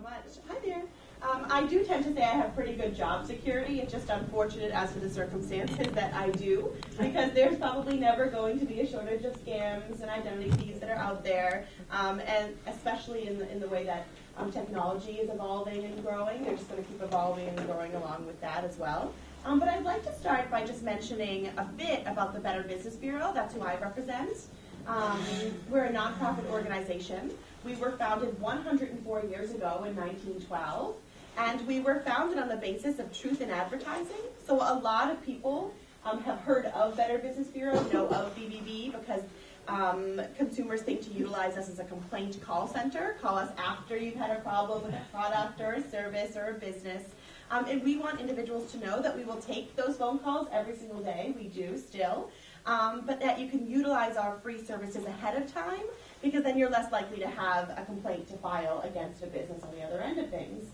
much. Hi there. I do tend to say I have pretty good job security. It's just unfortunate as to the circumstances that I do, because there's probably never going to be a shortage of scams and identity thieves that are out there, and especially in the way that technology is evolving and growing. They're just going to keep evolving and growing along with that as well. But I'd like to start by just mentioning a bit about the Better Business Bureau. That's who I represent. We're a nonprofit organization. We were founded 104 years ago in 1912, and we were founded on the basis of truth in advertising. So a lot of people have heard of Better Business Bureau, know of BBB, because consumers think to utilize us as a complaint call center. Call us after you've had a problem with a product or a service or a business. And we want individuals to know that we will take those phone calls every single day. We do still. But that you can utilize our free services ahead of time, because then you're less likely to have a complaint to file against a business on the other end of things.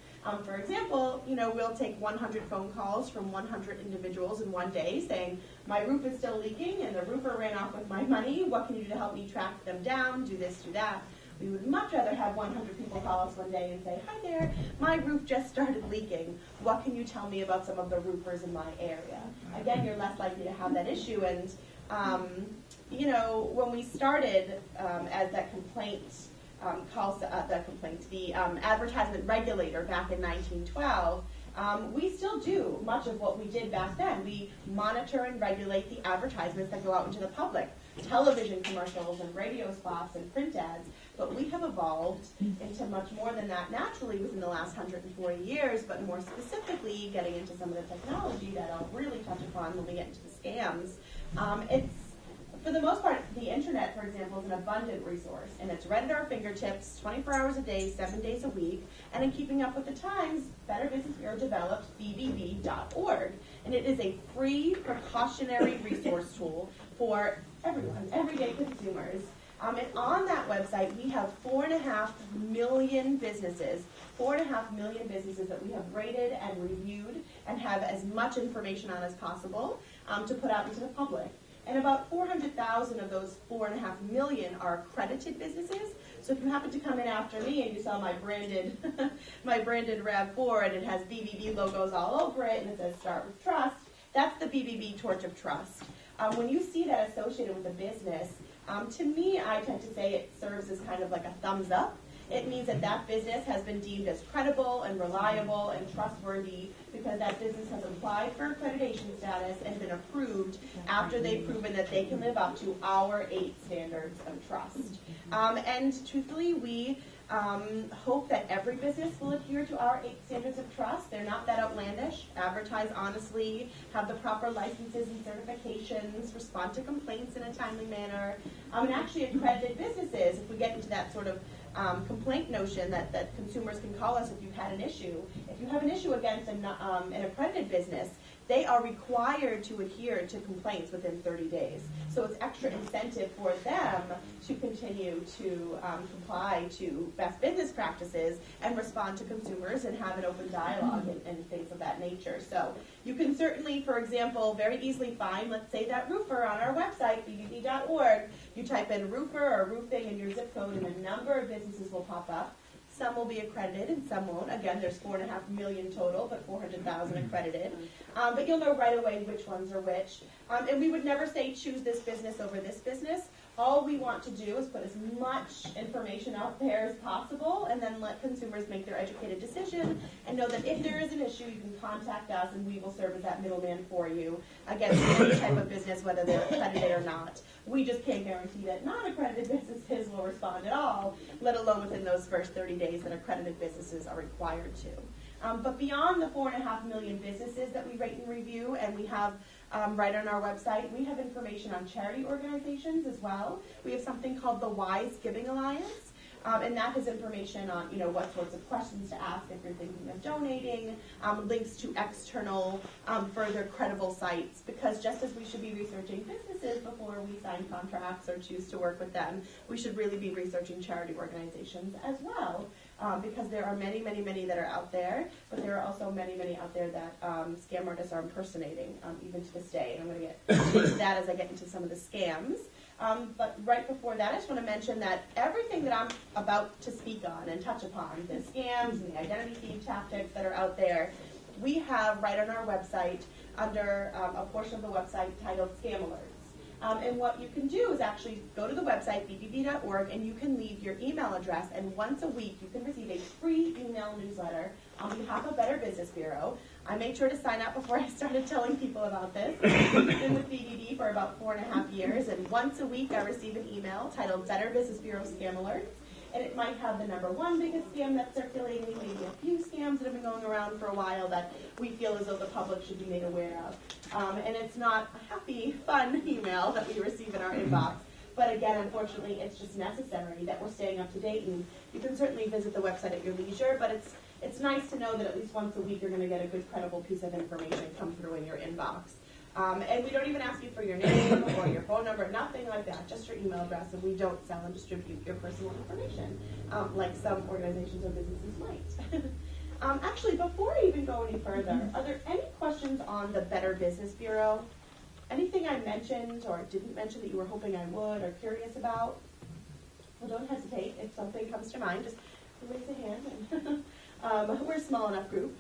For example, we'll take 100 phone calls from 100 individuals in one day saying, my roof is still leaking and the roofer ran off with my money. What can you do to help me track them down, do this, do that? We would much rather have 100 people call us one day and say, hi there, my roof just started leaking. What can you tell me about some of the roofers in my area? Again, you're less likely to have that issue. And when we started as that the advertisement regulator back in 1912, we still do much of what we did back then. We monitor and regulate the advertisements that go out into the public, television commercials and radio spots and print ads, but we have evolved into much more than that naturally within the last 140 years, but more specifically getting into some of the technology that I'll really touch upon when we get into the scams. For the most part, the internet, for example, is an abundant resource, and it's right at our fingertips 24 hours a day, 7 days a week. And in keeping up with the times, Better Business Bureau developed BBB.org, and it is a free precautionary resource tool for everyone, everyday consumers. And on that website, we have 4.5 million businesses, 4.5 million businesses that we have rated and reviewed and have as much information on as possible to put out into the public. And about 400,000 of those 4.5 million are accredited businesses. So if you happen to come in after me and you saw my branded RAV4 and it has BBB logos all over it and it says Start with Trust, that's the BBB Torch of Trust. When you see that associated with a business, to me, I tend to say it serves as kind of like a thumbs up. It means that that business has been deemed as credible and reliable and trustworthy because that business has applied for accreditation status and been approved after they've proven that they can live up to our 8 standards of trust. And truthfully, we hope that every business will adhere to our 8 standards of trust. They're not that outlandish. Advertise honestly, have the proper licenses and certifications, respond to complaints in a timely manner, and actually accredited businesses, if we get into that sort of complaint notion that consumers can call us if you've had an issue. If you have an issue against an accredited business, they are required to adhere to complaints within 30 days. So it's extra incentive for them to continue to comply to best business practices and respond to consumers and have an open dialogue and things of that nature. So you can certainly, for example, very easily find, let's say, that roofer on our website, bbb.org. You type in roofer or roofing in your zip code and a number of businesses will pop up. Some will be accredited and some won't. Again, there's 4.5 million total, but 400,000 accredited. But you'll know right away which ones are which. And we would never say choose this business over this business. All we want to do is put as much information out there as possible and then let consumers make their educated decision and know that if there is an issue, you can contact us and we will serve as that middleman for you against any type of business, whether they're accredited or not. We just can't guarantee that non-accredited businesses will respond at all, let alone within those first 30 days that accredited businesses are required to. But beyond the 4.5 million businesses that we rate and review, and we have right on our website, we have information on charity organizations as well. We have something called the Wise Giving Alliance, and that has information on what sorts of questions to ask if you're thinking of donating, links to external, further credible sites, because just as we should be researching businesses before we sign contracts or choose to work with them, we should really be researching charity organizations as well. Because there are many, many, many that are out there, but there are also many, many out there that scam artists are impersonating, even to this day. And I'm going to get into that as I get into some of the scams. But right before that, I just want to mention that everything that I'm about to speak on and touch upon, the scams and the identity thief tactics that are out there, we have right on our website under a portion of the website titled Scam Alerts. And what you can do is actually go to the website, bbb.org, and you can leave your email address, and once a week you can receive a free email newsletter on behalf of Better Business Bureau. I made sure to sign up before I started telling people about this. I've been with BBB for about 4.5 years, and once a week I receive an email titled Better Business Bureau Scam Alerts. And it might have the #1 biggest scam that's circulating, maybe a few scams that have been going around for a while that we feel as though the public should be made aware of. And it's not a happy, fun email that we receive in our inbox. But again, unfortunately, it's just necessary that we're staying up to date. And you can certainly visit the website at your leisure, but it's nice to know that at least once a week you're going to get a good, credible piece of information come through in your inbox. And we don't even ask you for your name or your phone number, nothing like that, just your email address, and we don't sell and distribute your personal information, like some organizations or businesses might. Actually, before I even go any further, are there any questions on the Better Business Bureau? Anything I mentioned or didn't mention that you were hoping I would or curious about? Well, don't hesitate. If something comes to mind, just raise a hand. And we're a small enough group.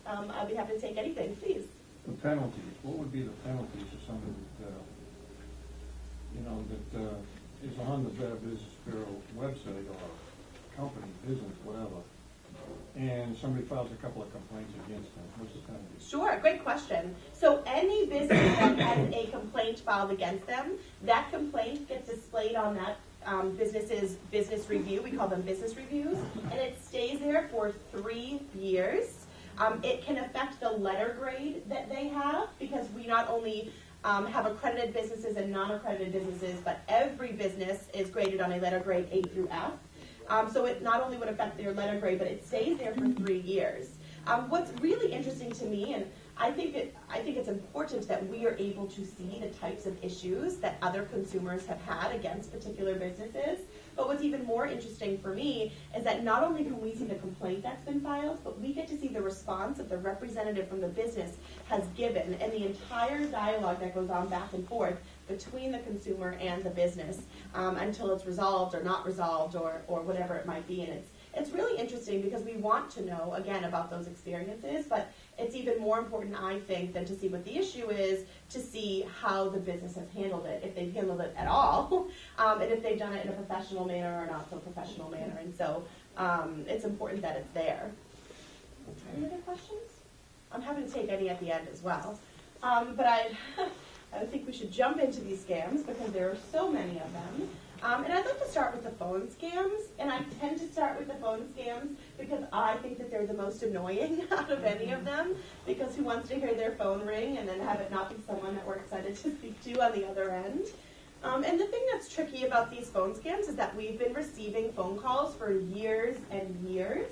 I'll be happy to take anything, please. The penalties, what would be the penalties if somebody that is on the Better Business Bureau website or company, business, whatever, and somebody files a couple of complaints against them? What's the penalty? Sure, great question. So any business that has a complaint filed against them, that complaint gets displayed on that business's business review. We call them business reviews, and it stays there for 3 years. It can affect the letter grade that they have, because we not only have accredited businesses and non-accredited businesses, but every business is graded on a letter grade A through F. So it not only would affect their letter grade, but it stays there for 3 years. What's really interesting to me, and I think it's important that we are able to see the types of issues that other consumers have had against particular businesses. But what's even more interesting for me is that not only can we see the complaint that's been filed, but we get to see the response that the representative from the business has given, and the entire dialogue that goes on back and forth between the consumer and the business until it's resolved or not resolved or whatever it might be. And it's really interesting because we want to know, again, about those experiences, but it's even more important, I think, than to see what the issue is, to see how the business has handled it, if they've handled it at all, and if they've done it in a professional manner or not so professional manner. And so it's important that it's there. Any other questions? I'm happy to take any at the end as well. But I think we should jump into these scams because there are so many of them. And I'd like to start with the phone scams, and I tend to start with the phone scams because I think that they're the most annoying out of any of them, because who wants to hear their phone ring and then have it not be someone that we're excited to speak to on the other end? And the thing that's tricky about these phone scams is that we've been receiving phone calls for years and years,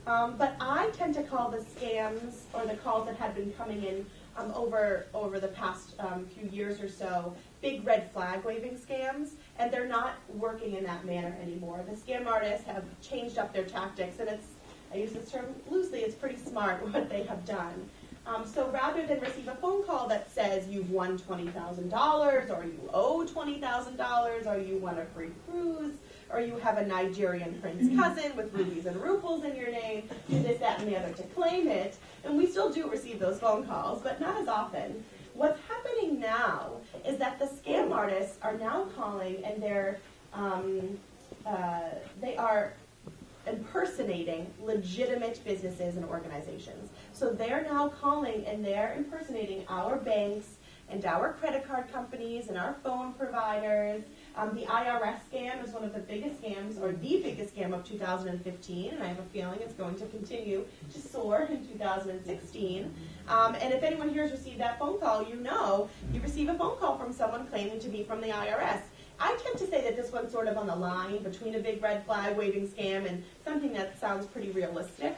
but I tend to call the scams, or the calls that have been coming in over the past few years or so, big red flag waving scams, and they're not working in that manner anymore. The scam artists have changed up their tactics, and I use this term loosely, it's pretty smart what they have done. So rather than receive a phone call that says you've won $20,000, or you owe $20,000, or you won a free cruise, or you have a Nigerian prince cousin with rubies and ruples in your name, do this, that, and the other to claim it, and we still do receive those phone calls, but not as often. What's happening now is that the scam artists are now calling, and they are impersonating legitimate businesses and organizations. So they're now calling and they're impersonating our banks and our credit card companies and our phone providers. The IRS scam is one of the biggest scams, or the biggest scam of 2015, and I have a feeling it's going to continue to soar in 2016. And if anyone here has received that phone call, you receive a phone call from someone claiming to be from the IRS. I tend to say that this one's sort of on the line between a big red flag waving scam and something that sounds pretty realistic,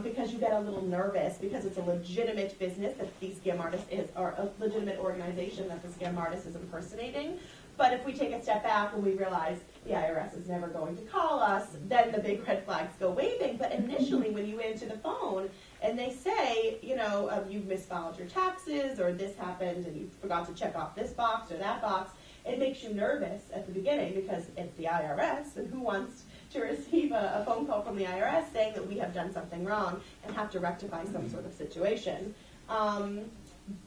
because you get a little nervous because it's a legitimate business that the scam artist is, or a legitimate organization that the scam artist is impersonating. But if we take a step back and we realize the IRS is never going to call us, then the big red flags go waving. But initially, when you answer the phone and they say, you've misfiled your taxes, or this happened and you forgot to check off this box or that box, It makes you nervous at the beginning because it's the IRS, and who wants to receive a phone call from the IRS saying that we have done something wrong and have to rectify some sort of situation.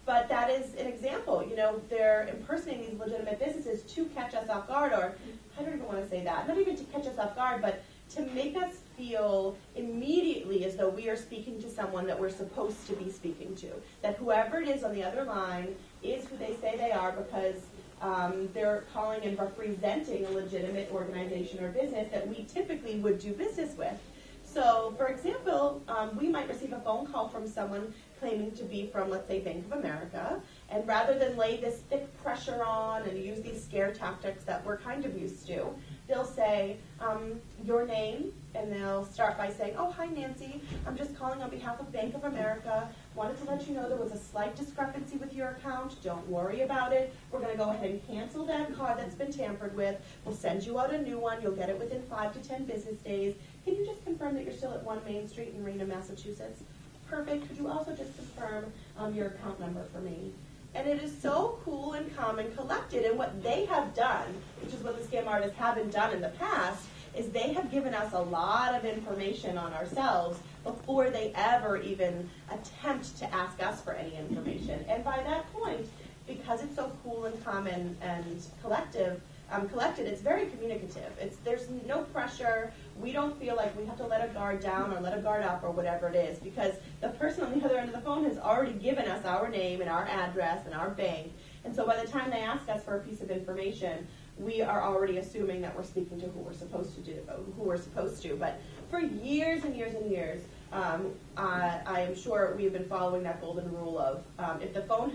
But that is an example. You know, they're impersonating these legitimate businesses to catch us off guard, or I don't even want to say that, not even to catch us off guard, but to make us feel immediately as though we are speaking to someone that we're supposed to be speaking to. That whoever it is on the other line is who they say they are, because they're calling and representing a legitimate organization or business that we typically would do business with. So, for example, we might receive a phone call from someone claiming to be from, let's say, Bank of America, and rather than lay this thick pressure on and use these scare tactics that we're kind of used to, they'll say, your name, and they'll start by saying, oh, hi, Nancy, I'm just calling on behalf of Bank of America. Wanted to let you know there was a slight discrepancy with your account. Don't worry about it. We're going to go ahead and cancel that card that's been tampered with. We'll send you out a new one. You'll get it within 5 to 10 business days. Can you just confirm that you're still at 1 Main Street in Raynham, Massachusetts? Perfect. Could you also just confirm your account number for me? And it is so cool and calm and collected. And what they have done, which is what the scam artists haven't done in the past, is they have given us a lot of information on ourselves before they ever even attempt to ask us for any information. And by that point, because it's so cool and calm and collected, it's very communicative. There's no pressure. We don't feel like we have to let a guard down or let a guard up or whatever it is, because the person on the other end of the phone has already given us our name and our address and our bank. And so by the time they ask us for a piece of information, we are already assuming that we're speaking to who we're supposed to. But for years and years and years, I am sure we've been following that golden rule of if the phone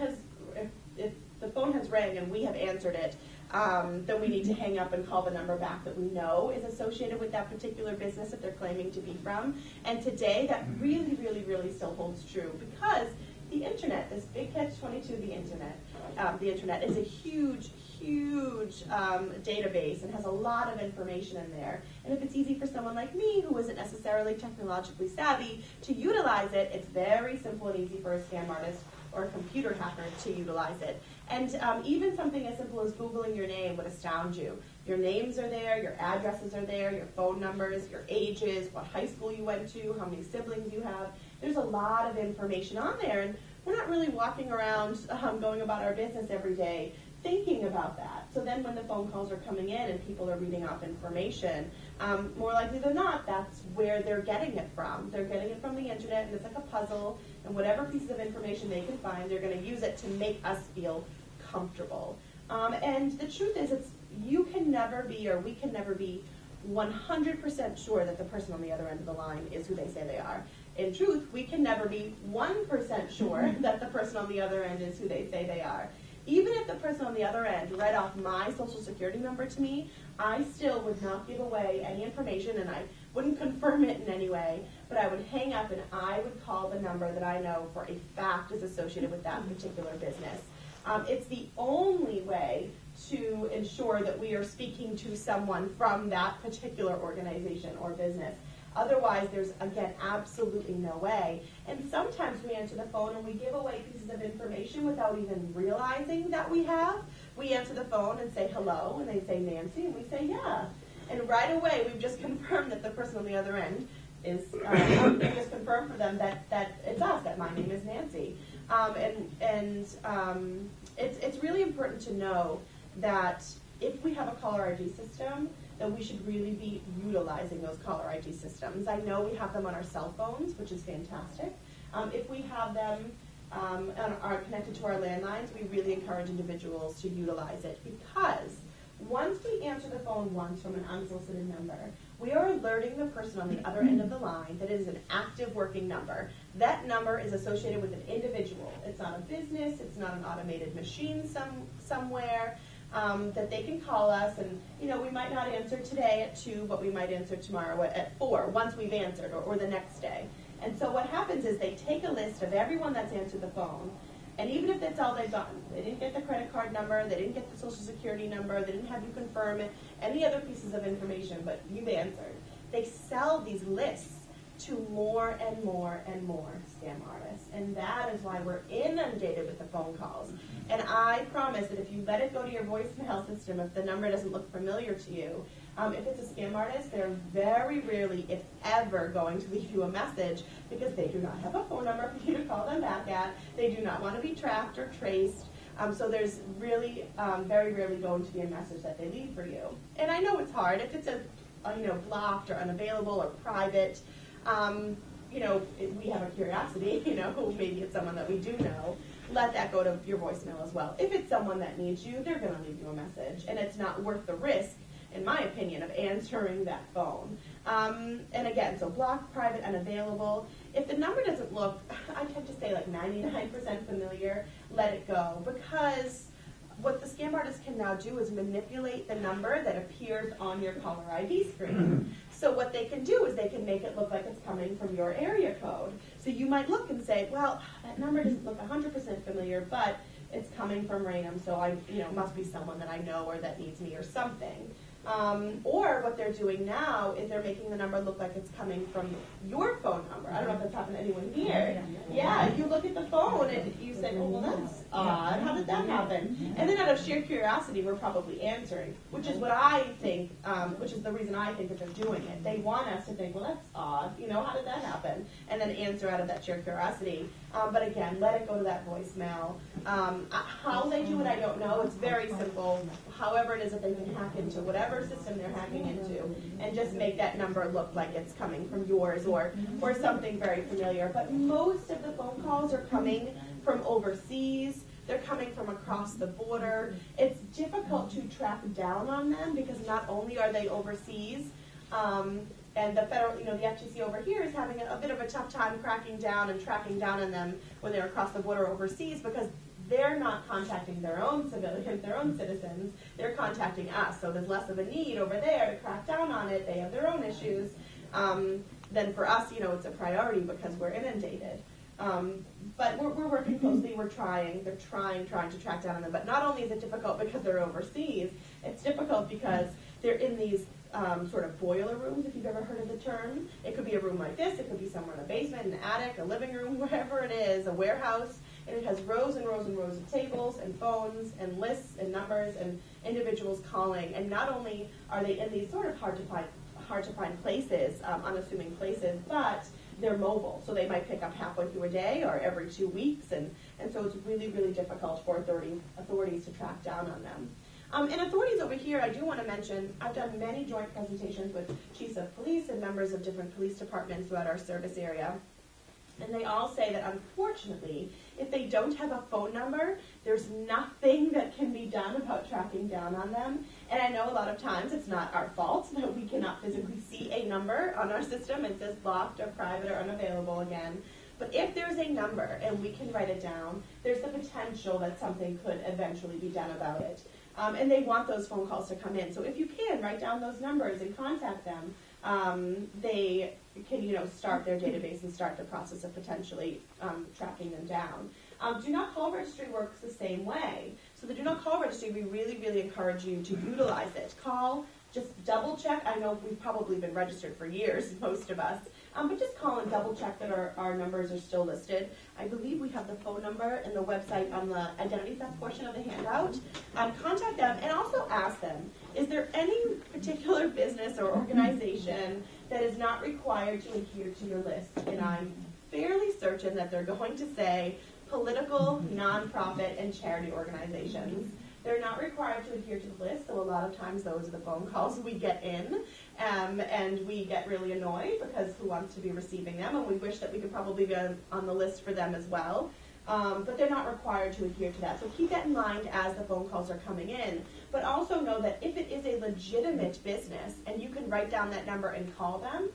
has rang and we have answered it, then we need to hang up and call the number back that we know is associated with that particular business that they're claiming to be from. And today, that really, really, really still holds true, because the internet, this big catch-22, the internet is a huge database and has a lot of information in there. And if it's easy for someone like me, who isn't necessarily technologically savvy, to utilize it, it's very simple and easy for a scam artist or a computer hacker to utilize it. And even something as simple as Googling your name would astound you. Your names are there, your addresses are there, your phone numbers, your ages, what high school you went to, how many siblings you have. There's a lot of information on there, and we're not really walking around going about our business every day thinking about that. So then when the phone calls are coming in and people are reading off information, more likely than not, that's where they're getting it from. They're getting it from the internet, and it's like a puzzle, and whatever pieces of information they can find, they're going to use it to make us feel comfortable. And the truth is, you can never be, or we can never be 100% sure that the person on the other end of the line is who they say they are. In truth, we can never be 1% sure that the person on the other end is who they say they are. Even if the person on the other end read off my social security number to me, I still would not give away any information, and I wouldn't confirm it in any way, but I would hang up and I would call the number that I know for a fact is associated with that particular business. It's the only way to ensure that we are speaking to someone from that particular organization or business. Otherwise, there's, again, absolutely no way. And sometimes we answer the phone and we give away pieces of information without even realizing that we have. We answer the phone and say hello, and they say Nancy, and we say yeah. And right away, we've just confirmed that the person on the other end is, we've just confirmed for them that it's us, that my name is Nancy. It's really important to know that if we have a caller ID system, that we should really be utilizing those caller ID systems. I know we have them on our cell phones, which is fantastic. If we have them and are connected to our landlines, we really encourage individuals to utilize it, because once we answer the phone once from an unsolicited number, we are alerting the person on the other end of the line that it is an active working number. That number is associated with an individual. It's not a business, it's not an automated machine somewhere. That they can call us, and we might not answer today at 2, but we might answer tomorrow at 4, once we've answered, or the next day. And so what happens is they take a list of everyone that's answered the phone, and even if that's all they've gotten, they didn't get the credit card number, they didn't get the social security number, they didn't have you confirm it, any other pieces of information, but you've answered. They sell these lists to more and more and more scam artists. And that is why we're inundated with the phone calls. And I promise that if you let it go to your voicemail system, if the number doesn't look familiar to you, if it's a scam artist, they're very rarely, if ever, going to leave you a message because they do not have a phone number for you to call them back at. They do not want to be tracked or traced. So there's really very rarely going to be a message that they leave for you. And I know it's hard. If it's a blocked or unavailable or private, we have a curiosity, maybe it's someone that we do know, let that go to your voicemail as well. If it's someone that needs you, they're going to leave you a message, and it's not worth the risk, in my opinion, of answering that phone. And again, so blocked, private, unavailable. If the number doesn't look, I tend to say like 99% familiar, let it go, because what the scam artist can now do is manipulate the number that appears on your caller ID screen. So what they can do is they can make it look like it's coming from your area code. So you might look and say, well, that number doesn't look 100% familiar, but it's coming from Raynham, so it must be someone that I know or that needs me or something. Or what they're doing now is they're making the number look like it's coming from your phone number. I don't know if that's happened to anyone here. Yeah, you look at the phone and you say, oh, well, that's odd. How did that happen? And then out of sheer curiosity, we're probably answering, which is what I think, which is the reason I think that they're doing it. They want us to think, well, that's odd. How did that happen? And then answer out of that sheer curiosity. But again, let it go to that voicemail. How they do it, I don't know. It's very simple. However it is that they can hack into whatever system they're hacking into and just make that number look like it's coming from yours or something very familiar. But most of the phone calls are coming from overseas. They're coming from across the border. It's difficult to track down on them because not only are they overseas, and the federal, the FTC over here is having a bit of a tough time cracking down and tracking down on them when they're across the border overseas because they're not contacting their own civilians, their own citizens. They're contacting us. So there's less of a need over there to crack down on it. They have their own issues. Then for us, it's a priority because we're inundated. But we're working closely. We're trying. They're trying to track down on them. But not only is it difficult because they're overseas, it's difficult because they're in these sort of boiler rooms, if you've ever heard of the term. It could be a room like this. It could be somewhere in a basement, an attic, a living room, wherever it is, a warehouse. And it has rows and rows and rows of tables and phones and lists and numbers and individuals calling. And not only are they in these sort of hard to find places, unassuming places, but they're mobile. So they might pick up halfway through a day or every 2 weeks. And so it's really, really difficult for authorities to track down on them. And authorities over here, I do want to mention, I've done many joint presentations with chiefs of police and members of different police departments throughout our service area. And they all say that, unfortunately, if they don't have a phone number, there's nothing that can be done about tracking down on them. And I know a lot of times it's not our fault that we cannot physically see a number on our system. It says blocked or private or unavailable again. But if there's a number and we can write it down, there's the potential that something could eventually be done about it. And they want those phone calls to come in. So if you can, write down those numbers and contact them. They can, start their database and start the process of potentially tracking them down. Do not call registry works the same way. So the do not call registry, we really, really encourage you to utilize it. Call, just double check. I know we've probably been registered for years, most of us. But just call and double check that our numbers are still listed. I believe we have the phone number and the website on the identity theft portion of the handout. Contact them and also ask them, is there any particular business or organization that is not required to adhere to your list? And I'm fairly certain that they're going to say political, nonprofit, and charity organizations. They're not required to adhere to the list, so a lot of times those are the phone calls we get in, and we get really annoyed because who wants to be receiving them, and we wish that we could probably be on the list for them as well. But they're not required to adhere to that. So keep that in mind as the phone calls are coming in. But also know that if it is a legitimate business and you can write down that number and call them,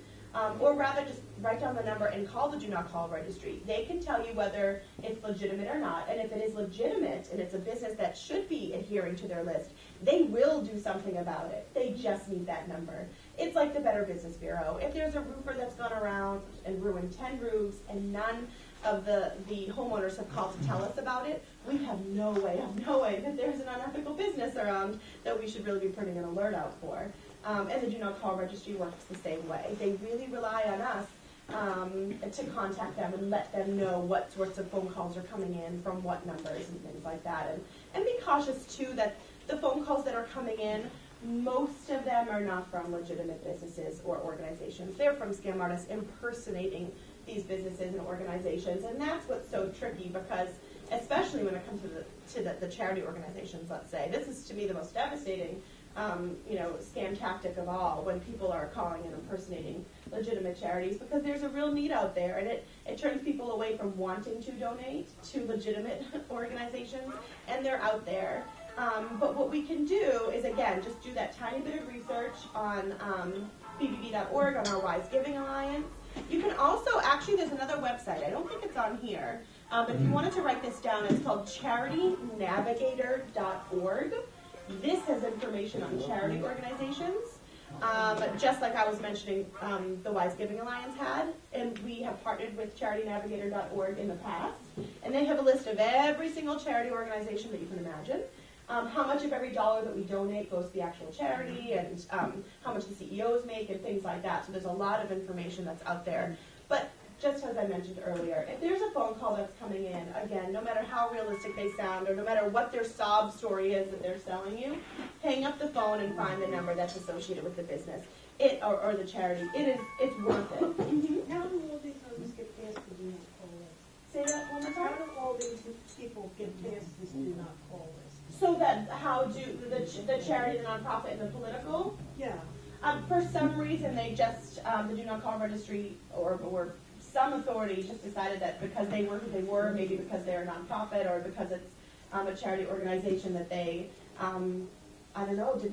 or rather just write down the number and call the do not call registry. They can tell you whether it's legitimate or not. And if it is legitimate and it's a business that should be adhering to their list, they will do something about it. They just need that number. It's like the Better Business Bureau. If there's a roofer that's gone around and ruined 10 roofs and none of the homeowners have called to tell us about it, we have no way of knowing that there's an unethical business around that we should really be putting an alert out for. And the do not call registry works the same way. They really rely on us to contact them and let them know what sorts of phone calls are coming in from what numbers and things like that. And be cautious, too, that the phone calls that are coming in, most of them are not from legitimate businesses or organizations. They're from scam artists impersonating these businesses and organizations. And that's what's so tricky, because especially when it comes to the charity organizations, let's say, this is, to me, the most devastating scam tactic of all, when people are calling and impersonating legitimate charities, because there's a real need out there, and it turns people away from wanting to donate to legitimate organizations, and they're out there. But what we can do is, again, just do that tiny bit of research on BBB.org, on our Wise Giving Alliance. You can also, actually, there's another website. I don't think it's on here. If you wanted to write this down, it's called charitynavigator.org. This has information on charity organizations, just like I was mentioning the Wise Giving Alliance had. And we have partnered with charitynavigator.org in the past. And they have a list of every single charity organization that you can imagine. How much of every dollar that we donate goes to the actual charity, and how much the CEOs make, and things like that. So there's a lot of information that's out there. But just as I mentioned earlier, if there's a phone call that's coming in, again, no matter how realistic they sound, or no matter what their sob story is that they're selling you, hang up the phone and find the number that's associated with the business or the charity. It's worth it. Mm-hmm. How do all these others get past the do not call list? Say that one more How time. do all these people get past this do not call list? So that how do the charity, the nonprofit, and the political? Yeah. For some reason, they just the do not call registry or some authority just decided that because they were who they were, maybe because they're a nonprofit or because it's a charity organization, that they I don't know, they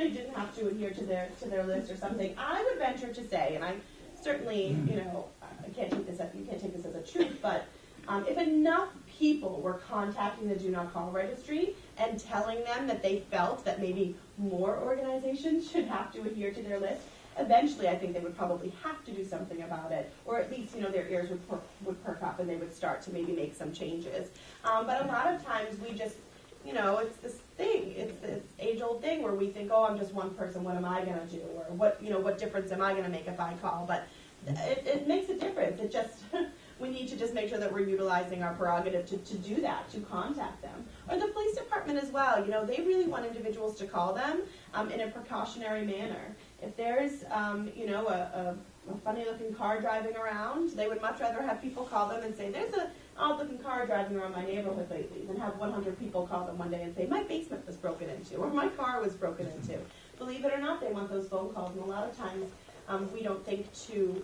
didn't have to adhere to their list or something. I would venture to say, and I certainly I can't take this as a truth, but if enough people were contacting the Do Not Call registry and telling them that they felt that maybe more organizations should have to adhere to their list, eventually I think they would probably have to do something about it, or at least their ears would perk up and they would start to maybe make some changes. But a lot of times we just, it's this thing, it's this age-old thing where we think, oh, I'm just one person, what am I going to do, or what difference am I going to make if I call? But it makes a difference. It just we need to just make sure that we're utilizing our prerogative to do that, to contact them. Or the police department as well. They really want individuals to call them in a precautionary manner. If there's, a funny-looking car driving around, they would much rather have people call them and say, there's an odd-looking car driving around my neighborhood lately, than have 100 people call them one day and say, my basement was broken into, or my car was broken into. Believe it or not, they want those phone calls, and a lot of times we don't think to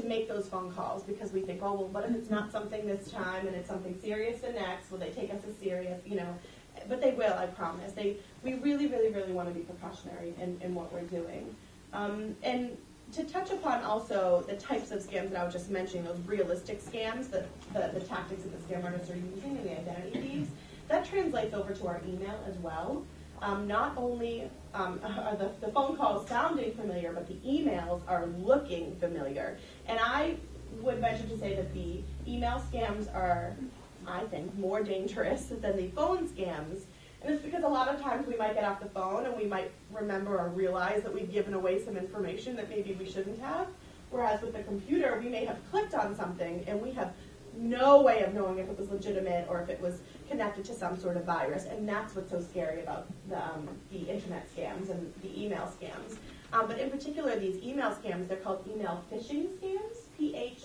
make those phone calls because we think, oh, well, what if it's not something this time and it's something serious the next? Will they take us as serious? But they will, I promise. We really, really, really want to be precautionary in what we're doing. And to touch upon also the types of scams that I was just mentioning, those realistic scams, the tactics that the scam artists are using, and the identity thieves, that translates over to our email as well. Not only are the phone calls sounding familiar, but the emails are looking familiar. And I would venture to say that the email scams are, I think, more dangerous than the phone scams. And it's because a lot of times we might get off the phone and we might remember or realize that we've given away some information that maybe we shouldn't have. Whereas with the computer, we may have clicked on something and we have no way of knowing if it was legitimate or if it was connected to some sort of virus. And that's what's so scary about the internet scams and the email scams. But in particular, these email scams, they're called email phishing scams, phishing,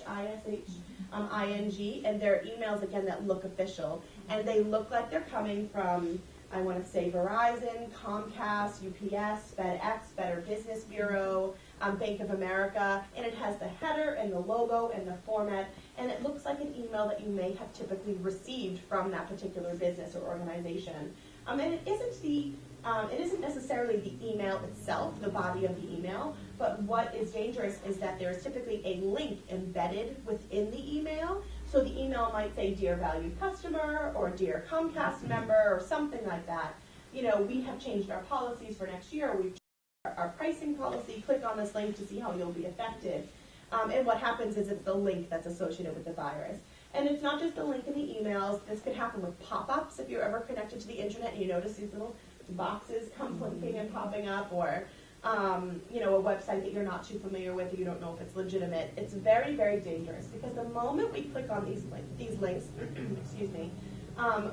and they're emails, again, that look official. And they look like they're coming from, I want to say, Verizon, Comcast, UPS, FedEx, Better Business Bureau, Bank of America, and it has the header and the logo and the format, and it looks like an email that you may have typically received from that particular business or organization. And it isn't necessarily the email itself, the body of the email, but what is dangerous is that there's typically a link embedded within the email. So the email might say, Dear Valued Customer, or Dear Comcast Member, or something like that. We have changed our policies for next year. We've changed our pricing policy. Click on this link to see how you'll be affected. And what happens is it's the link that's associated with the virus. And it's not just the link in the emails. This could happen with pop-ups if you're ever connected to the internet and you notice these little boxes come blinking and popping up, or you know, a website that you're not too familiar with, or you don't know if it's legitimate, it's very, very dangerous, because the moment we click on these links, excuse me,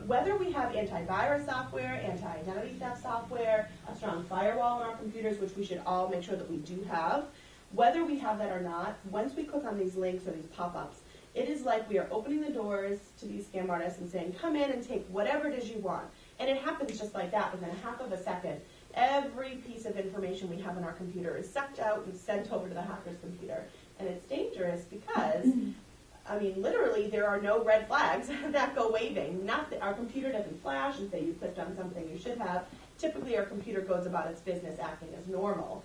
whether we have antivirus software, anti-identity theft software, a strong firewall on our computers, which we should all make sure that we do have, whether we have that or not, once we click on these links or these pop-ups, it is like we are opening the doors to these scam artists and saying, come in and take whatever it is you want. And it happens just like that. Within a half of a second, every piece of information we have on our computer is sucked out and sent over to the hacker's computer. And it's dangerous because, I mean, literally, there are no red flags that go waving. Not that our computer doesn't flash and say you clicked on something you should have. Typically, our computer goes about its business acting as normal.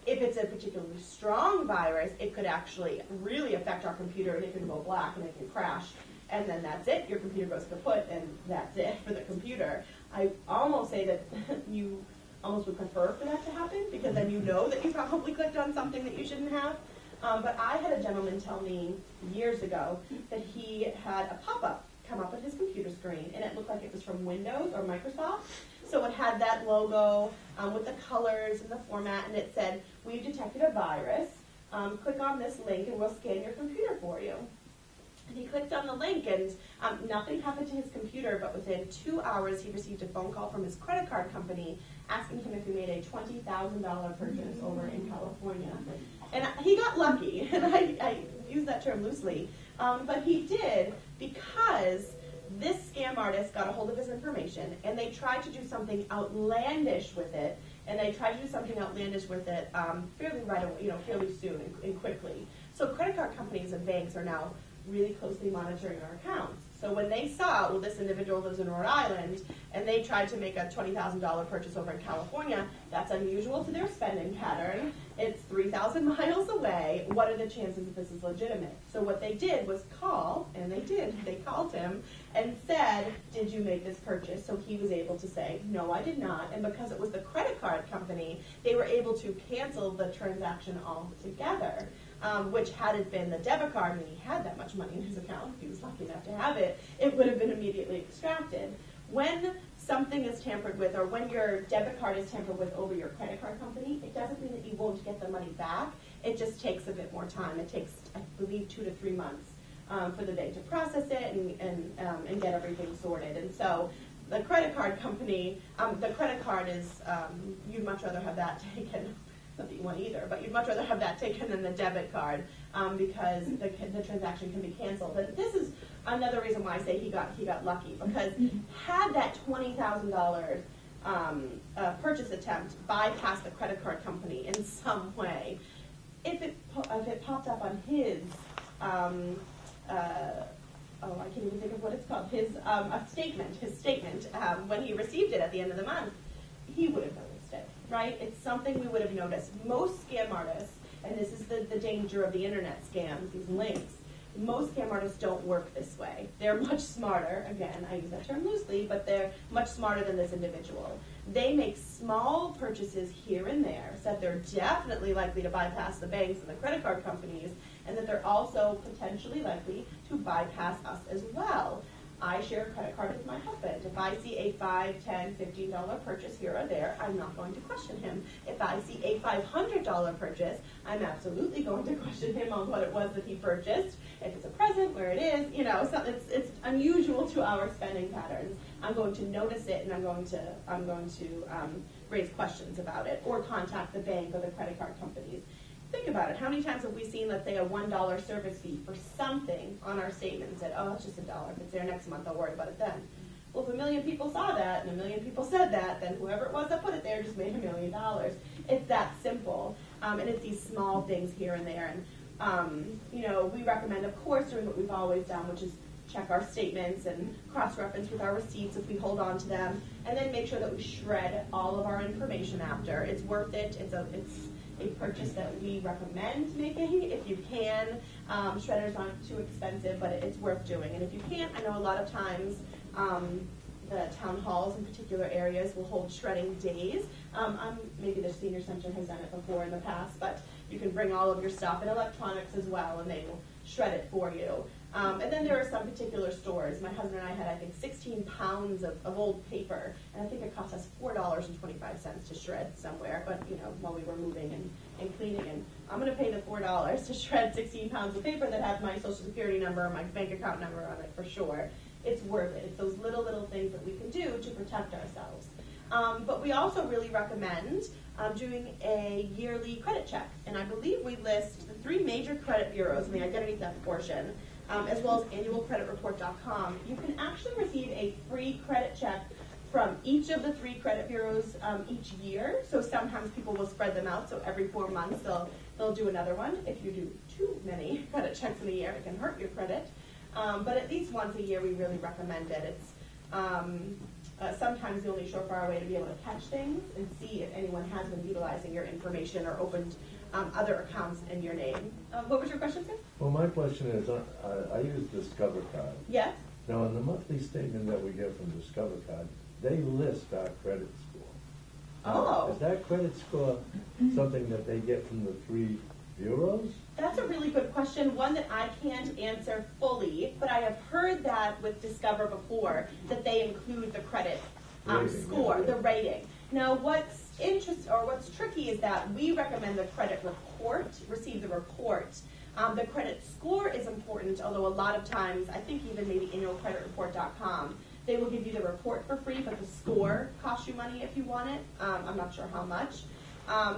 If it's a particularly strong virus, it could actually really affect our computer, and it can go black and it can crash. And then that's it. Your computer goes kaput, and that's it for the computer. I almost say that you almost would prefer for that to happen, because then you know that you probably clicked on something that you shouldn't have. But I had a gentleman tell me years ago that he had a pop-up come up on his computer screen, and it looked like it was from Windows or Microsoft. So it had that logo with the colors and the format, and it said, we've detected a virus. Click on this link, and we'll scan your computer for you. And he clicked on the link, and nothing happened to his computer, but within 2 hours, he received a phone call from his credit card company asking him if he made a $20,000 purchase over in California. And he got lucky, and I use that term loosely, but he did, because this scam artist got a hold of his information, and they tried to do something outlandish with it, fairly right away, fairly soon and quickly. So credit card companies and banks are now really closely monitoring our accounts. So when they saw, well, this individual lives in Rhode Island, and they tried to make a $20,000 purchase over in California, that's unusual to their spending pattern. It's 3,000 miles away. What are the chances that this is legitimate? So what they did was call, and they did. They called him and said, did you make this purchase? So he was able to say, no, I did not. And because it was the credit card company, they were able to cancel the transaction altogether. Which had it been the debit card and he had that much money in his account, if he was lucky enough to have it, it would have been immediately extracted. When something is tampered with, or when your debit card is tampered with over your credit card company, it doesn't mean that you won't get the money back. It just takes a bit more time. It takes, I believe, 2 to 3 months for the bank to process it and get everything sorted. And so the credit card company, the credit card is, you'd much rather have that taken. Not that you want either, but you'd much rather have that taken than the debit card because the transaction can be canceled. But this is another reason why I say he got lucky, because had that $20,000 purchase attempt bypassed the credit card company in some way, if it popped up on his I can't even think of what it's called, his statement when he received it at the end of the month, he would have noticed it, right? It's something we would have noticed. Most scam artists, and this is the danger of the internet scams, these links, most scam artists don't work this way. They're much smarter, again, I use that term loosely, but they're much smarter than this individual. They make small purchases here and there, so that they're definitely likely to bypass the banks and the credit card companies, and that they're also potentially likely to bypass us as well. I share a credit card with my husband. If I see a $5, $10, $15 purchase here or there, I'm not going to question him. If I see a $500 purchase, I'm absolutely going to question him on what it was that he purchased. If it's a present, where it is, so it's unusual to our spending patterns. I'm going to notice it, and I'm going to raise questions about it, or contact the bank or the credit card companies. Think about it. How many times have we seen, let's say, a $1 service fee for something on our statement and said, oh, it's just $1. If it's there next month, I'll worry about it then. Well, if 1 million people saw that and 1 million people said that, then whoever it was that put it there just made $1 million. It's that simple. And it's these small things here and there. And, we recommend, of course, doing what we've always done, which is check our statements and cross-reference with our receipts if we hold on to them, and then make sure that we shred all of our information after. It's worth it. It's a purchase that we recommend making if you can. Shredders aren't too expensive, but it's worth doing. And if you can't, I know a lot of times the town halls in particular areas will hold shredding days. Maybe the senior center has done it before in the past, but you can bring all of your stuff and electronics as well, and they will shred it for you. And then there are some particular stores. My husband and I had, I think, 16 pounds of old paper, and I think it cost us $4.25 to shred somewhere, but, you know, while we were moving and cleaning, and I'm going to pay the $4 to shred 16 pounds of paper that has my social security number, my bank account number on it for sure. It's worth it. It's those little things that we can do to protect ourselves. But we also really recommend doing a yearly credit check, and I believe we list the 3 major credit bureaus in the identity theft portion, as well as annualcreditreport.com. You can actually receive a free credit check from each of the 3 credit bureaus each year. So sometimes people will spread them out, so every 4 months they'll do another one. If you do too many credit checks in a year, it can hurt your credit. But at least once a year, we really recommend it. It's sometimes the only surefire way to be able to catch things and see if anyone has been utilizing your information or opened other accounts in your name. What was your question, sir? Well, my question is, I use Discover Card. Yes. Now, in the monthly statement that we get from Discover Card, they list our credit score. Oh. Is that credit score something that they get from the 3 bureaus? That's a really good question, one that I can't answer fully, but I have heard that with Discover before, that they include the credit Rating, score, yeah. the rating. Now, what's tricky is that we recommend the credit report, receive the report. The credit score is important, although a lot of times, I think even maybe annualcreditreport.com, they will give you the report for free, but the score costs you money if you want it. I'm not sure how much.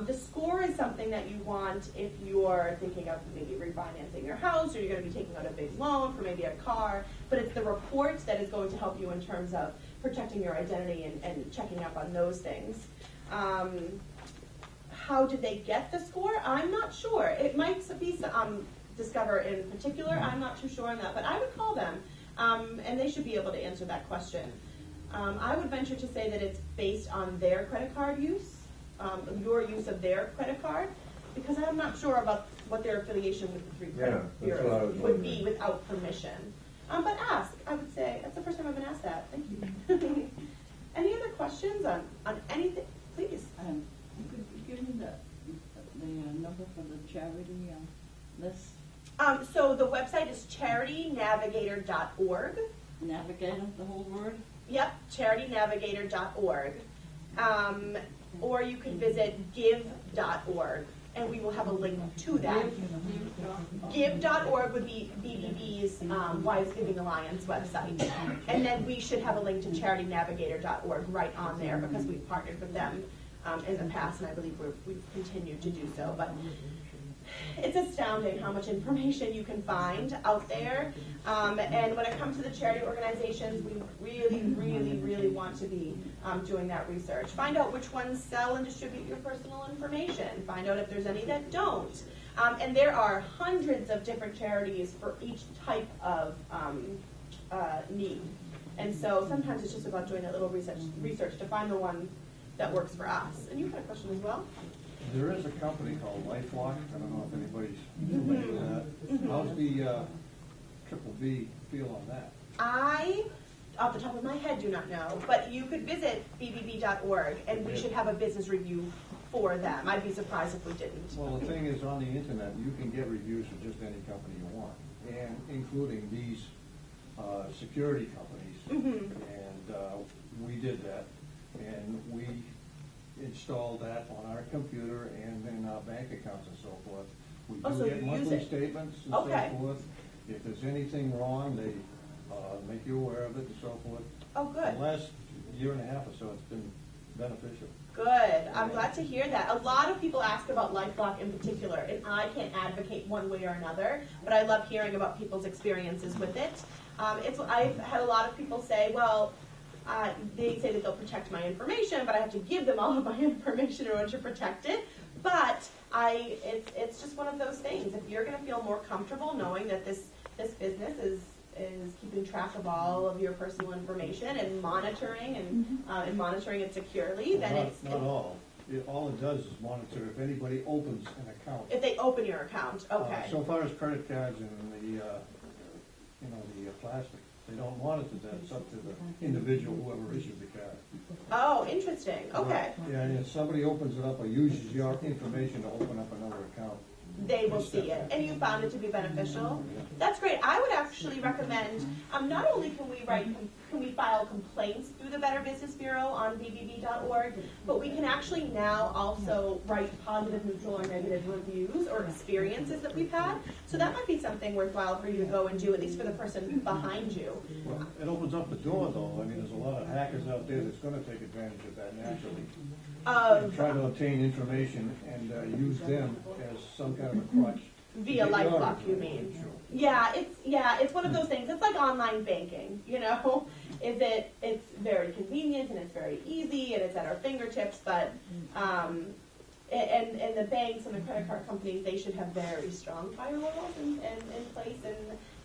The score is something that you want if you're thinking of maybe refinancing your house, or you're going to be taking out a big loan for maybe a car, but it's the report that is going to help you in terms of protecting your identity and checking up on those things. How did they get the score? I'm not sure. It might be Discover in particular. I'm not too sure on that, but I would call them, and they should be able to answer that question. I would venture to say that it's based on their credit card use. Your use of their credit card, because I'm not sure about what their affiliation with the 3 credit bureaus would be without permission. But ask. I would say that's the first time I've been asked that. Thank you. Any other questions on anything? Please. Could you give me the number for the charity list? So the website is charitynavigator.org. Navigator, the whole word? Yep, charitynavigator.org. Or you can visit give.org, and we will have a link to that. Give.org would be BBB's Wives Giving Alliance website. And then we should have a link to charitynavigator.org right on there, because we've partnered with them in the past, and I believe we've continued to do so. But it's astounding how much information you can find out there. And when it comes to the charity organizations, we really want to be doing that research. Find out which ones sell and distribute your personal information. Find out if there's any that don't. And there are hundreds of different charities for each type of need. And so sometimes it's just about doing a little research to find the one that works for us. And you had a question as well? There is a company called LifeLock. I don't know if anybody's familiar with that. How's the Triple B feel on that? I, off the top of my head, do not know. But you could visit bbb.org, and we should have a business review for them. I'd be surprised if we didn't. Well, the thing is, on the internet, you can get reviews for just any company you want, and including these security companies. And we did that, and we installed that on our computer and in our bank accounts and so forth. We do get monthly statements and so forth. If there's anything wrong, they make you aware of it and so forth. Oh, good. The last year and a half or so, it's been beneficial. Good. I'm glad to hear that. A lot of people ask about LifeLock in particular, and I can't advocate one way or another, but I love hearing about people's experiences with it. I've had a lot of people say, well, they say that they'll protect my information, but I have to give them all of my information in order to protect it. But it's just one of those things. If you're going to feel more comfortable knowing that this business is keeping track of all of your personal information and monitoring and monitoring it securely, then it's not all. All it does is monitor if anybody opens an account. If they open your account, okay. So far as credit cards and the plastic, they don't monitor that. It's up to the individual, whoever issued the card. Oh, interesting. Okay. Yeah, and if somebody opens it up or uses your information to open up another account, they will see it, and you found it to be beneficial. That's great. I would actually recommend, not only can we file complaints through the Better Business Bureau on bbb.org, but we can actually now also write positive, neutral, or negative reviews or experiences that we've had. So that might be something worthwhile for you to go and do, at least for the person behind you. Well, it opens up the door, though. I mean, there's a lot of hackers out there that's going to take advantage of that naturally. And try to obtain information and use them as some kind of a crutch. Via LifeLock, you mean? Sure. Yeah, it's one of those things. It's like online banking, you know. It's very convenient and it's very easy and it's at our fingertips, but and the banks and the credit card companies, they should have very strong firewalls in place, and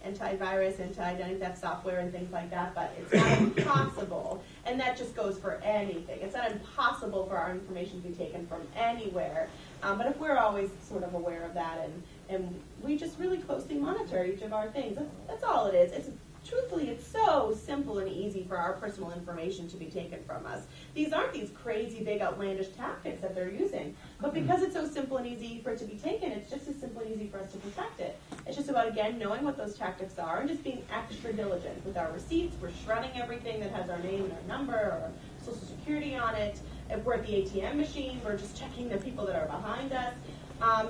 antivirus, anti-identity theft software and things like that, but it's not impossible, and that just goes for anything. It's not impossible for our information to be taken from anywhere, but if we're always sort of aware of that and we just really closely monitor each of our things, that's all it is. Truthfully, it's so simple and easy for our personal information to be taken from us. These aren't these crazy, big, outlandish tactics that they're using. But because it's so simple and easy for it to be taken, it's just as simple and easy for us to protect it. It's just about, again, knowing what those tactics are and just being extra diligent with our receipts. We're shredding everything that has our name and our number or Social Security on it. If we're at the ATM machine, we're just checking the people that are behind us.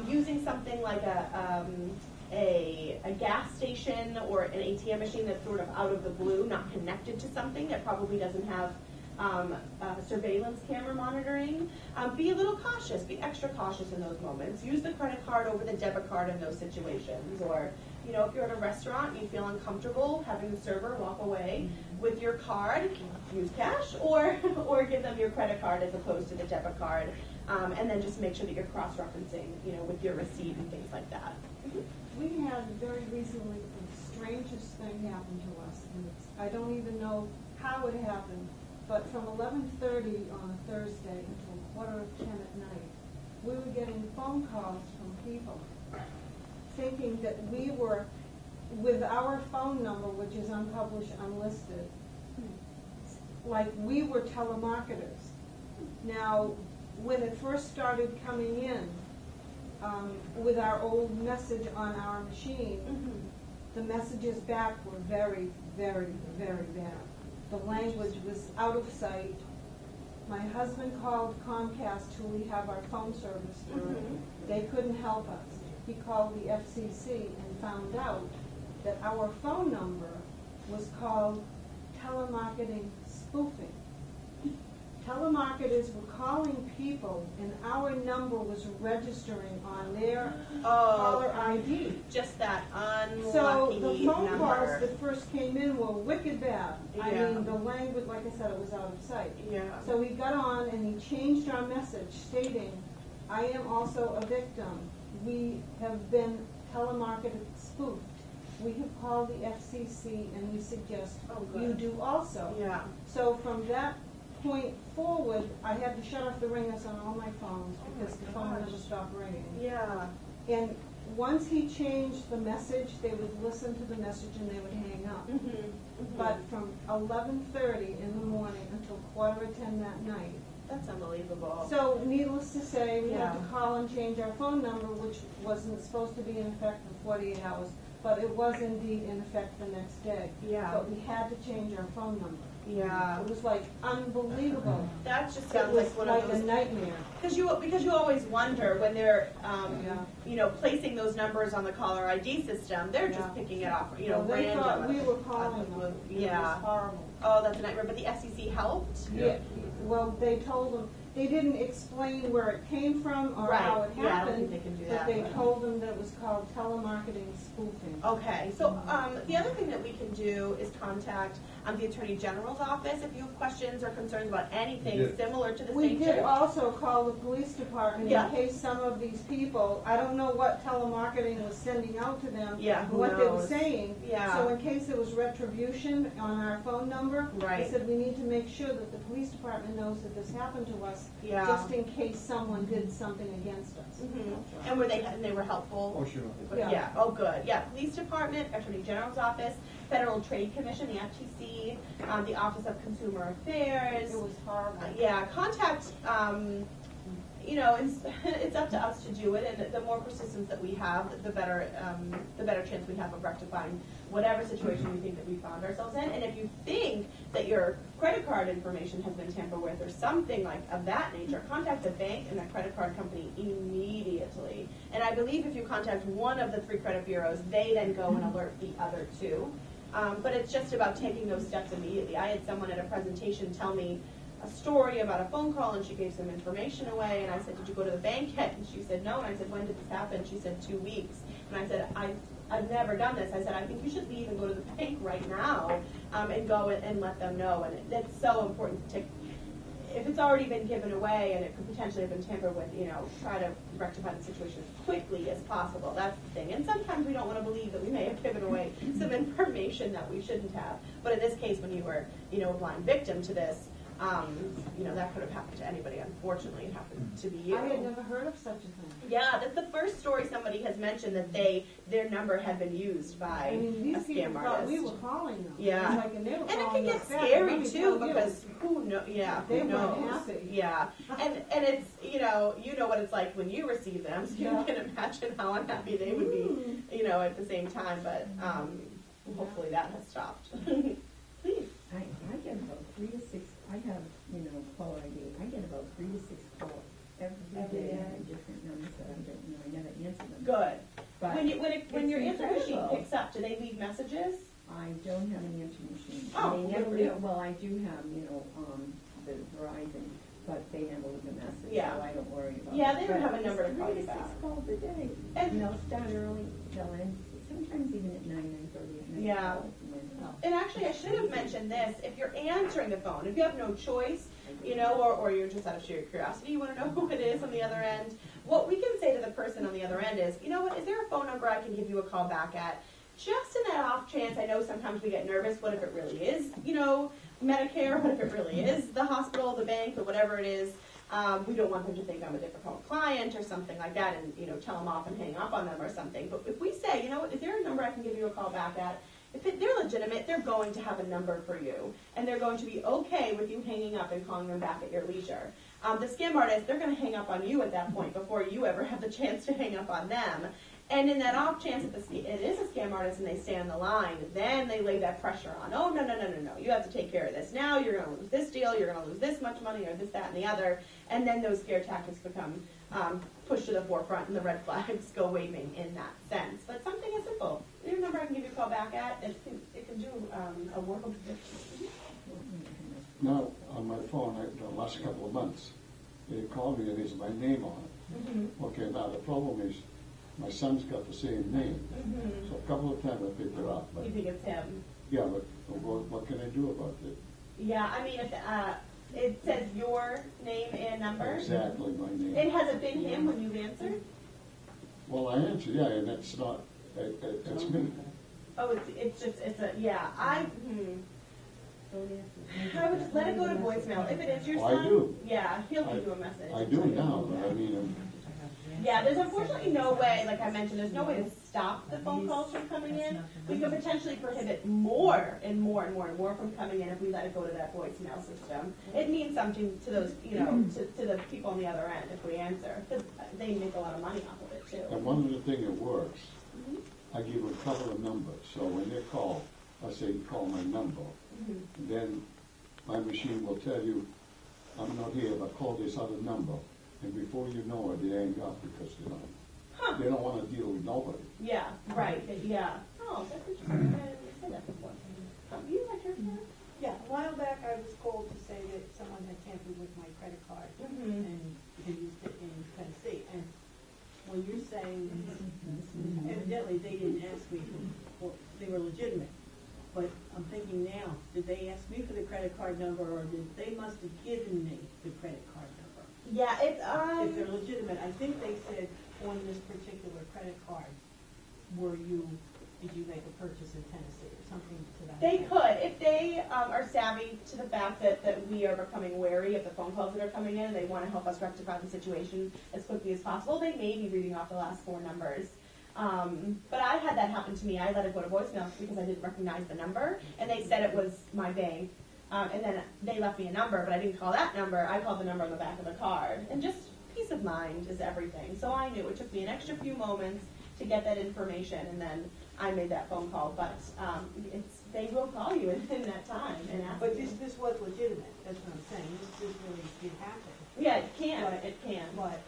Using something like a gas station or an ATM machine that's sort of out of the blue, not connected to something that probably doesn't have surveillance camera monitoring. Be a little cautious, be extra cautious in those moments. Use the credit card over the debit card in those situations. Or, you know, if you're at a restaurant and you feel uncomfortable having the server walk away with your card, use cash or give them your credit card as opposed to the debit card. And then just make sure that you're cross-referencing, you know, with your receipt and things like that. We had very recently the strangest thing happen to us, and I don't even know how it happened, but from 11:30 on a Thursday until 9:45 at night, we were getting phone calls from people thinking that we were, with our phone number, which is unpublished, unlisted, like we were telemarketers. Now, when it first started coming in, with our old message on our machine, the messages back were very, very, very bad. The language was out of sight. My husband called Comcast, who we have our phone service through. They couldn't help us. He called the FCC and found out that our phone number was called telemarketing spoofing. Telemarketers were calling people, and our number was registering on their caller ID. Just that unlucky So the phone number. calls that first came in were wicked bad. I Yeah. mean, the language, like I said, it was out of sight. Yeah. So he got on and he changed our message stating, I am also a victim. We have been telemarketed spoofed. We have called the FCC and we suggest you do also. Yeah. So from that point forward, I had to shut off the ringers on all my phones because the phone never stopped ringing. Yeah. And once he changed the message, they would listen to the message and they would hang up. But from 11:30 in the morning until 9:45 that night. That's unbelievable. So needless to say, we had Yeah. to call and change our phone number, which wasn't supposed to be in effect for 48 hours, but it was indeed in effect the next day. Yeah. But we had to change our phone number. Yeah. It was like unbelievable. That just It sounds was like one like of a those. nightmare. Because you always wonder when they're Yeah. you know, placing those numbers on the caller ID system, they're Yeah. just picking it off, you know, Well, they random. thought we were out of calling the them. blue. It was Yeah. horrible. Oh, that's a nightmare. But the FCC helped. Yeah. Well, they told them, they didn't explain where it came from or how it Right. Yeah, I don't happened, think they can do but that, they but- told them that it was called telemarketing spoofing. Okay, so the other thing that we can do is contact the Attorney General's office if you have questions or concerns about anything Yeah. similar to the We state did church. also call the police department Yeah. in case some of these people, I don't know what telemarketing was sending out to them, Yeah, and who what they were knows? saying. Yeah. So in case there was retribution on our phone number, Right. they said we need to make sure that the police department knows that this happened to us, Yeah. just in case someone did something against us. And they were helpful? Oh, sure. Yeah. Yeah, oh good, yeah, Police Department, Attorney General's Office, Federal Trade Commission, the FTC, the Office of Consumer Affairs. It was horrible. Yeah, contact you know, it's up to us to do it, and the more persistence that we have, the better chance we have of rectifying whatever situation we think that we found ourselves in. And if you think that your credit card information has been tampered with or something like of that nature, contact the bank and the credit card company immediately. And I believe if you contact one of the 3 credit bureaus, they then go and alert the other 2. But it's just about taking those steps immediately. I had someone at a presentation tell me a story about a phone call, and she gave some information away, and I said, did you go to the bank yet? And she said, no. And I said, when did this happen? She said, 2 weeks. And I said, I've never done this. I said, I think you should leave and go to the bank right now and go and let them know. And it's so important to, if it's already been given away and it could potentially have been tampered with, you know, try to rectify the situation as quickly as possible. That's the thing. And sometimes we don't want to believe that we may have given away some information that we shouldn't have. But in this case, when you were, you know, a blind victim to this, you know, that could have happened to anybody. Unfortunately, it happened to be you. I had never heard of such a thing. Yeah, that's the first story somebody has mentioned, that their number had been used by I mean, these a people scam thought artist. we were calling them. Yeah. It's like, and they were And it can calling get us back, and scary let me too, tell you, because who knows? Yeah, They who weren't knows? happy. Yeah, and it's, you know what it's like when you receive them, so Yeah. you can imagine how unhappy they would be, you know, at the same time. But hopefully that has stopped. Please. I get about 3 to 6, I have, you know, caller ID. I get about 3 to 6 calls every day on different numbers that I don't know. I never answer them. Good. But When your it's answer machine incredible. picks up, do they leave messages? I don't have an answer machine. Oh, They good never for leave, you. well, I do have, you know, the Verizon, but they never leave a message, Yeah. so I don't worry about it. Yeah, they don't But have a number to it's call you 3 to 6 back. calls a day. And- And they'll start early, they'll end, sometimes even at 9:30 at night. Yeah. calls, and then, oh. And actually, I should have mentioned this. If you're answering the phone, if you have no choice, you know, or you're just out of sheer curiosity, you want to know who it is on the other end, what we can say to the person on the other end is, you know what, is there a phone number I can give you a call back at? Just in that off chance, I know sometimes we get nervous, what if it really is, you know, Medicare, what if it really is the hospital, the bank, or whatever it is. We don't want them to think I'm a difficult client or something like that and, you know, tell them off and hang up on them or something. But if we say, you know what, is there a number I can give you a call back at? If they're legitimate, they're going to have a number for you. And they're going to be okay with you hanging up and calling them back at your leisure. The scam artists, they're going to hang up on you at that point before you ever have the chance to hang up on them. And in that off chance that it is a scam artist and they stay on the line, then they lay that pressure on. Oh, no, you have to take care of this now. You're going to lose this deal. You're going to lose this much money or this, that, and the other. And then those scare tactics become pushed to the forefront and the red flags go waving in that sense. But something as simple. Your number I can give you a call back at, it can do a workable difference. Now, on my phone, the last couple of months, they called me and there's my name on it. Mm-hmm. Okay, now the problem is, my son's got the same name. Mm-hmm. So a couple of times I picked it up. But, You think it's him? yeah, but what can I do about it? Yeah, I mean, if it says your name and number. Exactly my name. It hasn't been him when you've answered? Well, I answered, yeah, and it's not, it's me. Oh, it's a, yeah, I would just let it go to voicemail. If it is your Oh, I son, do. yeah, he'll leave you a message. I do now, but I mean, Yeah, there's unfortunately no way, like I mentioned, there's no way to stop the phone calls from coming in. We could potentially prohibit more and more from coming in if we let it go to that voicemail system. It means something to those, you know, to the people on the other end if we answer, because they make a lot of money off of it too. and one of the things that works, I give them a couple of numbers. So when they call, I say, call my number. Then my machine will tell you, I'm not here, but call this other number. And before you know it, they hang up because they don't want to deal with nobody. Yeah, right, yeah. Oh, that's interesting. I didn't say that before. You like your phone? Yeah, a while back I was called to say that someone had tampered with my credit card and they used it in Tennessee. And when you're saying, evidently they didn't ask me, well, they were legitimate. But I'm thinking now, did they ask me for the credit card number or did they must have given me the credit card number? Yeah, it's If they're legitimate, I think they said on this particular credit card, did you make a purchase in Tennessee or something to that They effect? could, if they are savvy to the fact that we are becoming wary of the phone calls that are coming in and they want to help us rectify the situation as quickly as possible, they may be reading off the last 4 numbers. But I had that happen to me. I let it go to voicemail because I didn't recognize the number, and they said it was my bank. And then they left me a number, but I didn't call that number. I called the number on the back of the card. And just peace of mind is everything. So I knew it took me an extra few moments to get that information, and then I made that phone call. But they will call you in that time and ask. But you. this was legitimate, that's what I'm saying, this really did happen. Yeah, it can. But- It can. But,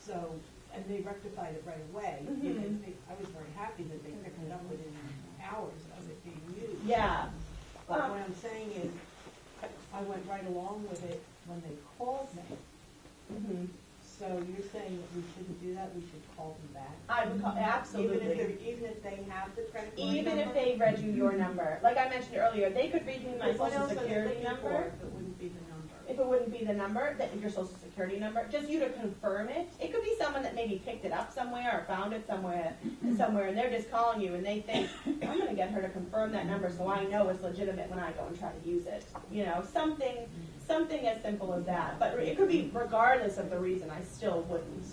so, and they rectified it right away. Mhm. I was very happy that they picked it up within hours of it being used. Yeah. But what I'm saying is, I went right along with it when they called me. Mhm. So you're saying that we shouldn't do that, we should call them back? I would call absolutely. Even if they have the credit card Even if number? they read you your number, like I mentioned earlier, they could read me my What social else are they security looking number. for if it wouldn't be the number? If it wouldn't be the number, that your social security number, just you to confirm it. It could be someone that maybe picked it up somewhere or found it somewhere, and they're just calling you and they think, I'm gonna get her to confirm that number so I know it's legitimate when I go and try to use it. You know, something as simple as that. But it could be regardless of the reason, I still wouldn't.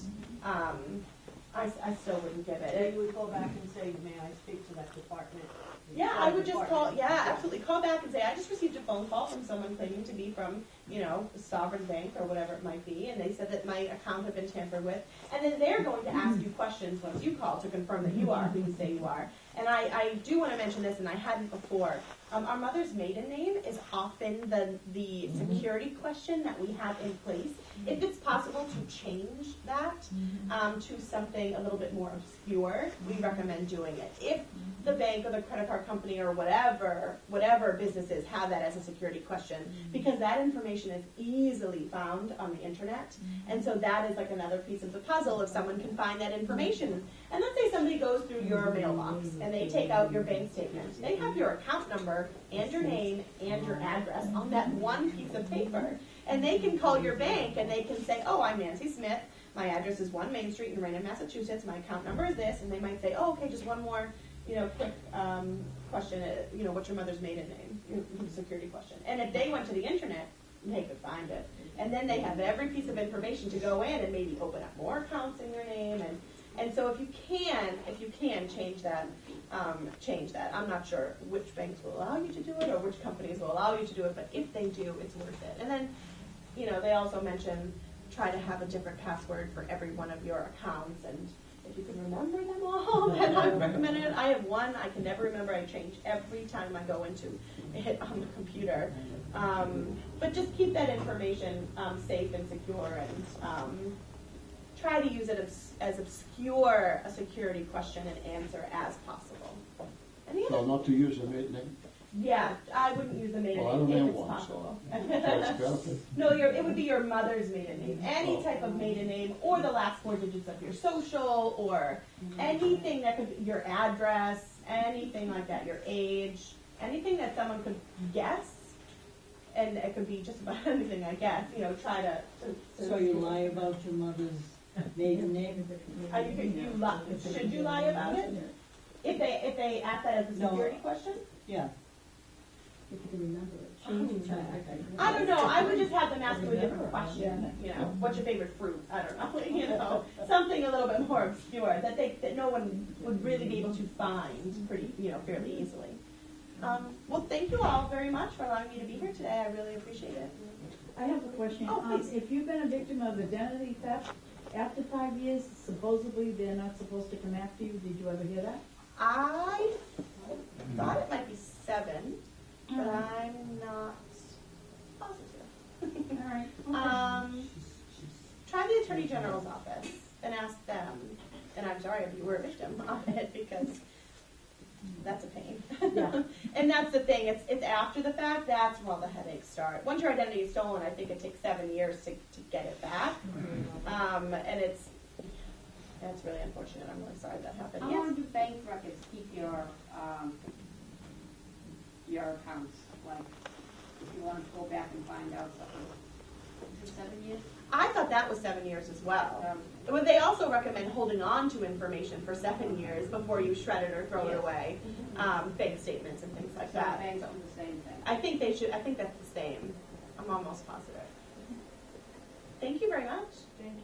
I still wouldn't give Then it. you would call back and say, may I speak to that department? Yeah, I would just call, Department. yeah, absolutely. Call back and say, I just received a phone call from someone claiming to be from, you know, Sovereign Bank or whatever it might be, and they said that my account had been tampered with. And then they're going to ask you questions once you call to confirm that you are who you say you are. And I do want to mention this, and I hadn't before. Our mother's maiden name is often the security question that we have in place. If it's possible to change that to something a little bit more obscure, we recommend doing it. If the bank or the credit card company or whatever businesses have that as a security question, because that information is easily found on the internet. And so that is like another piece of the puzzle if someone can find that information. And let's say somebody goes through your mailbox and they take out your bank statement. They have your account number and your name and your address on that one piece of paper. And they can call your bank and they can say, oh, I'm Nancy Smith. My address is 1 Main Street in Raynham, Massachusetts. My account number is this. And they might say, oh, okay, just one more, quick question. What's your mother's maiden name? Your security question. And if they went to the internet, they could find it. And then they have every piece of information to go in and maybe open up more accounts in their name. And so if you can change that, change that. I'm not sure which banks will allow you to do it or which companies will allow you to do it, but if they do, it's worth it. And then, they also mention try to have a different password for every one of your accounts, and if you can remember them all, then I would recommend it. I have one I can never remember. I change every time I go into it on the computer. But just keep that information safe and secure, and try to use it as obscure a security question and answer as possible. And the So other, not to use a maiden name? yeah, I wouldn't use a maiden Well, I name don't if have it's one, possible. That's perfect. No, it would be your mother's maiden name. Any Oh. type of maiden name, or the last 4 digits of your social, or anything that could, your address, anything like that, your age, anything that someone could guess, and it could be just about anything, I guess. Try to So you lie about your mother's maiden name? should you lie about it? If they ask that as a No. security question? Yeah. If you can remember it, change it to. I don't know. I would just have them ask you a different question. What's your favorite fruit? I don't know. Something a little bit more obscure that no one would really be able to find fairly easily. Well, thank you all very much for allowing me to be here today. I really appreciate it. I have a question. Oh, please. If you've been a victim of identity theft, after 5 years, supposedly they're not supposed to come after you. Did you ever hear that? I thought it might be 7, but I'm not positive. All right. Try the Attorney General's office and ask them. And I'm sorry if you were a victim of it, because that's a pain. Yeah. And that's the thing. It's after the fact. That's where all the headaches start. Once your identity is stolen, I think it takes 7 years to get it back. And it's really unfortunate. I'm really sorry that happened. How Yes. long do bank records keep your accounts? Like, if you want to go back and find out something, is it 7 years? I thought that was 7 years as well. But they also recommend holding on to information for 7 years before you shred it or throw it away. Bank statements and things like So that. banks do the same thing. I think they should. I think that's the same. I'm almost positive. Thank you very much. Thank